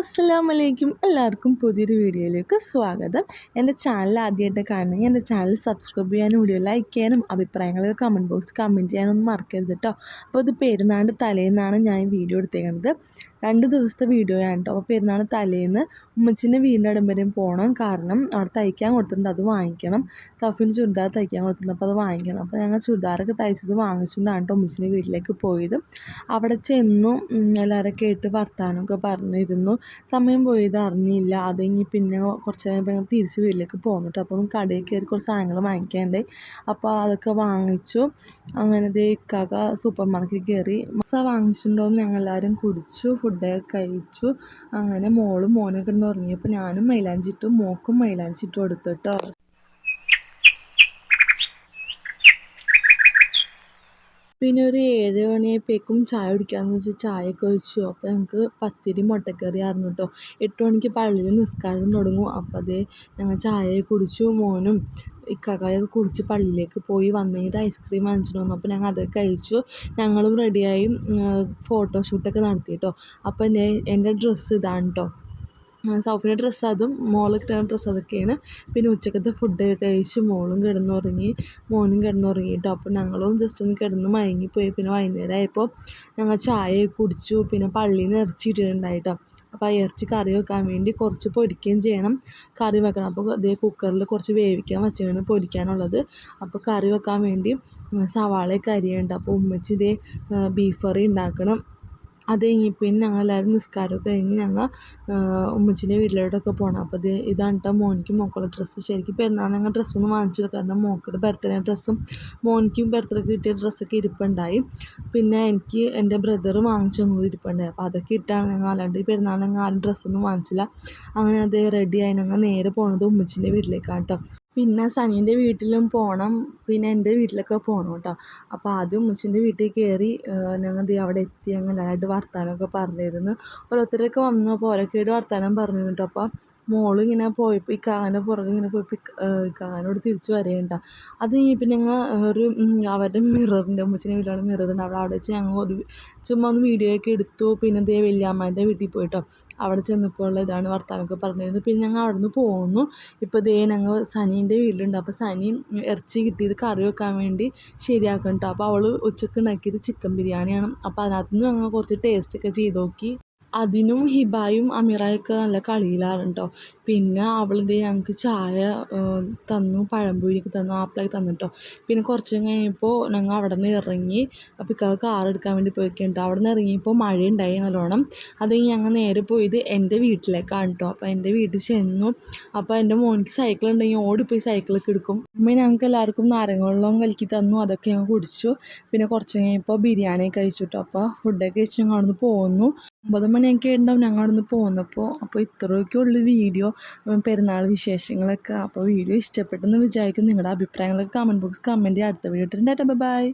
അസ്സലാമലൈക്കും എല്ലാവർക്കും പുതിയൊരു വീഡിയോയിലേക്ക് സ്വാഗതം. എൻ്റെ ചാനൽ ആദ്യമായിട്ട് കാണണമെങ്കിൽ എൻ്റെ ചാനൽ സബ്സ്ക്രൈബ് ചെയ്യാനും വീഡിയോ ലൈക്ക് ചെയ്യാനും അഭിപ്രായങ്ങൾ കമൻറ്റ് ബോക്സ് കമൻറ്റ് ചെയ്യാനൊന്നും മറക്കരുത് കേട്ടോ. അപ്പോൾ ഇത് പെരുന്നാളിൻ്റെ തലേന്നാണ് ഞാൻ ഈ വീഡിയോ എടുത്തേക്കുന്നത്. 2 ദിവസത്തെ വീഡിയോയാണ് കേട്ടോ. അപ്പോൾ പെരുന്നാൾ തലേന്ന് ഉമ്മച്ചീൻ്റെ വീടിൻ്റെ ഇടം വരെയും പോകണം. കാരണം അവിടെ തയ്ക്കാൻ കൊടുത്തിട്ടുണ്ട്, അത് വാങ്ങിക്കണം. സഫിന് ചുരിദാർ തയ്ക്കാൻ കൊടുത്തിട്ടുണ്ട്, അപ്പോൾ അത് വാങ്ങിക്കണം. അപ്പോൾ ഞങ്ങൾ ചുരിദാറൊക്കെ തയ്ച്ചത് വാങ്ങിച്ചുകൊണ്ടാണ് കേട്ടോ ഉമ്മച്ചീൻ്റെ വീട്ടിലേക്ക് പോയത്. അവിടെ ചെന്നു എല്ലാവരും കേട്ട് വർത്താനമൊക്കെ പറഞ്ഞിരുന്നു. സമയം പോയത് അറിഞ്ഞില്ല. അത് കഴിഞ്ഞ് പിന്നെ കുറച്ച് കഴിയുമ്പോൾ തിരിച്ച് വീട്ടിലേക്ക് പോന്നിട്ട് അപ്പോൾ ഒന്ന് കടയിൽ കയറി കുറച്ച് സാധനങ്ങൾ വാങ്ങിക്കാനുണ്ടായി. അപ്പോൾ അതൊക്കെ വാങ്ങിച്ചു. അങ്ങനെ ദേ ഇക്കാക്ക സൂപ്പർ മാർക്കറ്റിൽ കയറി മസ വാങ്ങിച്ചിട്ടുണ്ടോയെന്ന് ഞങ്ങളെല്ലാവരും കുടിച്ചു, ഫുഡൊക്കെ കഴിച്ചു. അങ്ങനെ മോളും മോനൊക്കെ ഇന്ന് ഉറങ്ങിയപ്പോൾ ഞാനും മൈലാഞ്ചി ഇട്ടു, മോക്കും മൈലാഞ്ചി ഇട്ട് കൊടുത്തു കേട്ടോ. പിന്നെ ഒരു 7 മണിയായപ്പോഴേക്കും ചായ കുടിക്കാമെന്ന് വെച്ചാൽ ചായയൊക്കെ ഒഴിച്ചു. അപ്പോൾ ഞങ്ങൾക്ക് പത്തിരി മുട്ടക്കറി ആയിരുന്നു കേട്ടോ. 8 മണിക്ക് പള്ളിയിൽ നിസ്കാരം തുടങ്ങും. അപ്പോൾ അതേ ഞങ്ങൾ ചായ കുടിച്ചു. മോനും ഇക്കാക്കയൊക്കെ കുടിച്ച് പള്ളിയിലേക്ക് പോയി. വന്നിട്ട് ഐസ്ക്രീം വാങ്ങിച്ചിട്ട് വന്നു. അപ്പോൾ ഞങ്ങൾ അതൊക്കെ കഴിച്ചു. ഞങ്ങളും റെഡിയായി ഫോട്ടോഷൂട്ടൊക്കെ നടത്തി കേട്ടോ. അപ്പോൾ എൻ്റെ ഡ്രസ്സ് ഇതാണ് കേട്ടോ. സൗഫിൻ്റെ ഡ്രസ്സ് അതും മോള് കിട്ടുന്ന ഡ്രസ്സ് അതൊക്കെയാണ്. പിന്നെ ഉച്ചക്കത്തെ ഫുഡൊക്കെ കഴിച്ച് മോളും കിടന്നുറങ്ങി, മോനും കിടന്നുറങ്ങിയിട്ടോ. അപ്പോൾ ഞങ്ങളും ജസ്റ്റ് ഒന്ന് കിടന്ന് മയങ്ങിപ്പോയി. പിന്നെ വൈകുന്നേരം ആയപ്പോൾ ഞങ്ങൾ ചായ കുടിച്ചു. പിന്നെ പള്ളിയിൽ നിന്ന് ഇറച്ചി ഇട്ടിട്ടുണ്ടായിട്ടോ. അപ്പോൾ ആ ഇറച്ചി കറി വെക്കാൻ വേണ്ടി കുറച്ച് പൊരിക്കുകയും ചെയ്യണം, കറി വെക്കണം. അപ്പോൾ അതേ കുക്കറിൽ കുറച്ച് വേവിക്കാൻ വെച്ചാണ് പൊരിക്കാനുള്ളത്. അപ്പോൾ കറി വെക്കാൻ വേണ്ടി സവാളയൊക്കെ അരിയുണ്ട്. അപ്പോൾ ഉമ്മച്ചി ഇതേ ബീഫ് കറി ഉണ്ടാക്കണം. അത് കഴിഞ്ഞ് പിന്നെ ഞങ്ങളെല്ലാവരും നിസ്കാരമൊക്കെ കഴിഞ്ഞ് ഞങ്ങൾ ഉമ്മച്ചീൻ്റെ വീട്ടിലോട്ടൊക്കെ പോകണം. അപ്പോൾ ഇതാണ് കേട്ടോ മോനിക്കും മോക്കുള്ള ഡ്രസ്സ്. ശരിക്കും പെരുന്നാളിന് ഞങ്ങൾ ഡ്രസ്സൊന്നും വാങ്ങിച്ചില്ല, കാരണം മോക്കുടെ ബർത്ത്ഡേ ഡ്രസ്സും മോനിക്കും ബർത്ത്ഡേക്ക് കിട്ടിയ ഡ്രസ്സൊക്കെ ഇരിപ്പുണ്ടായി. പിന്നെ എനിക്ക് എൻ്റെ ബ്രദർ വാങ്ങിച്ചൊന്നും ഇരിപ്പുണ്ടായി. അപ്പോൾ അതൊക്കെ ഇട്ടാണ് ഞങ്ങൾ, അല്ലാണ്ട് ഈ പെരുന്നാളിന് ഞങ്ങൾ ആരും ഡ്രസ്സൊന്നും വാങ്ങിച്ചില്ല. അങ്ങനെ അത് റെഡിയായി ഞങ്ങൾ നേരെ പോകുന്നത് ഉമ്മച്ചീൻ്റെ വീട്ടിലേക്കാണ് കേട്ടോ. പിന്നെ സനീൻ്റെ വീട്ടിലും പോകണം, പിന്നെ എൻ്റെ വീട്ടിലൊക്കെ പോകണം കേട്ടോ. അപ്പോൾ ആദ്യം ഉമ്മച്ചീൻ്റെ വീട്ടിൽ കയറി ഞങ്ങൾ അവിടെ എത്തി. ഞങ്ങൾ എല്ലാവരുടെ വർത്താനമൊക്കെ പറഞ്ഞിരുന്നു. ഓരോരുത്തരൊക്കെ വന്നു. അപ്പോൾ ഓരോരുത്തരുടെ വർത്താനം പറഞ്ഞിരുന്നു കേട്ടോ. അപ്പോൾ മോളിങ്ങനെ പോയപ്പോൾ ഇക്കാകാൻ്റെ പുറകെ ഇങ്ങനെ പോയപ്പോൾ ഇക്കാകാനോട് തിരിച്ച് വരേണ്ട. അത് കഴിഞ്ഞപ്പോൾ ഞങ്ങൾ ഒരു അവരുടെ മിററിൻ്റെ ഉമ്മച്ചീൻ്റെ വീട്ടിലുള്ള മിററുണ്ട്, അവിടെ വെച്ച് ഞങ്ങൾ ഒരു ചുമ്മാ ഒന്ന് വീഡിയോ ഒക്കെ എടുത്തു. പിന്നെ ദേ വല്യമ്മേൻ്റെ വീട്ടിൽ പോയിട്ടോ. അവിടെ ചെന്നപ്പോൾ ഉള്ള ഇതാണ് വർത്താനമൊക്കെ പറഞ്ഞിരുന്നു. പിന്നെ ഞങ്ങൾ അവിടെ നിന്ന് പോന്നു. ഇപ്പോൾ ദേ ഞങ്ങൾ സനീൻ്റെ വീട്ടിലുണ്ട്. അപ്പോൾ സനി ഇറച്ചി കിട്ടിയത് കറി വെക്കാൻ വേണ്ടി ശരിയാക്കണം കേട്ടോ. അപ്പോൾ അവൾ ഉച്ചക്ക് ഉണ്ടാക്കിയത് ചിക്കൻ ബിരിയാണിയാണ്. അപ്പോൾ അതിനകത്തുനിന്ന് ഞങ്ങൾ കുറച്ച് ടേസ്റ്റൊക്കെ ചെയ്ത് നോക്കി. അതിനും ഹിബായും അമീറായൊക്കെ നല്ല കളിയിലാണ് കേട്ടോ. പിന്നെ അവളിത് ഞങ്ങൾക്ക് ചായ തന്നു, പഴംപൊരിയൊക്കെ തന്നു, ആപ്പിളൊക്കെ തന്നു കേട്ടോ. പിന്നെ കുറച്ച് കഴിഞ്ഞപ്പോൾ ഞങ്ങൾ അവിടെ നിന്ന് ഇറങ്ങി. അപ്പോൾ ഇക്കാക്ക് കാർ എടുക്കാൻ വേണ്ടി പോയിട്ടുണ്ട്. അവിടെ നിന്ന് ഇറങ്ങിയപ്പോൾ മഴയുണ്ടായി നല്ലോണം. അത് കഴിഞ്ഞ് ഞങ്ങൾ നേരെ പോയത് എൻ്റെ വീട്ടിലേക്കാണ് കേട്ടോ. അപ്പോൾ എൻ്റെ വീട്ടിൽ ചെന്നു. അപ്പോൾ എൻ്റെ മോനിക്ക് സൈക്കിൾ ഉണ്ടെങ്കിൽ ഓടിപ്പോയി സൈക്കിളൊക്കെ എടുക്കും. അമ്മ ഞങ്ങൾക്ക് എല്ലാവർക്കും നാരങ്ങ വെള്ളം കലക്കി തന്നു, അതൊക്കെ ഞങ്ങൾ കുടിച്ചു. പിന്നെ കുറച്ച് കഴിഞ്ഞപ്പോൾ ബിരിയാണി കഴിച്ചു കേട്ടോ. അപ്പോൾ ഫുഡൊക്കെ കഴിച്ച് ഞങ്ങൾ അവിടെ നിന്ന് പോന്നു. 9 മണിയൊക്കെ ഉണ്ടാവും ഞങ്ങൾ അവിടെ നിന്ന് പോന്നപ്പോൾ. അപ്പോൾ ഇത്രയൊക്കെ ഉള്ളു വീഡിയോ, പെരുന്നാൾ വിശേഷങ്ങളൊക്കെ. അപ്പോൾ വീഡിയോ ഇഷ്ടപ്പെട്ടെന്ന് വിചാരിക്കും. നിങ്ങളുടെ അഭിപ്രായങ്ങളൊക്കെ കമൻറ്റ് ബോക്സ് കമൻറ്റ് ചെയ്യുക. അടുത്ത വീഡിയോ ഇട്ടിട്ടുണ്ട്. ബൈ.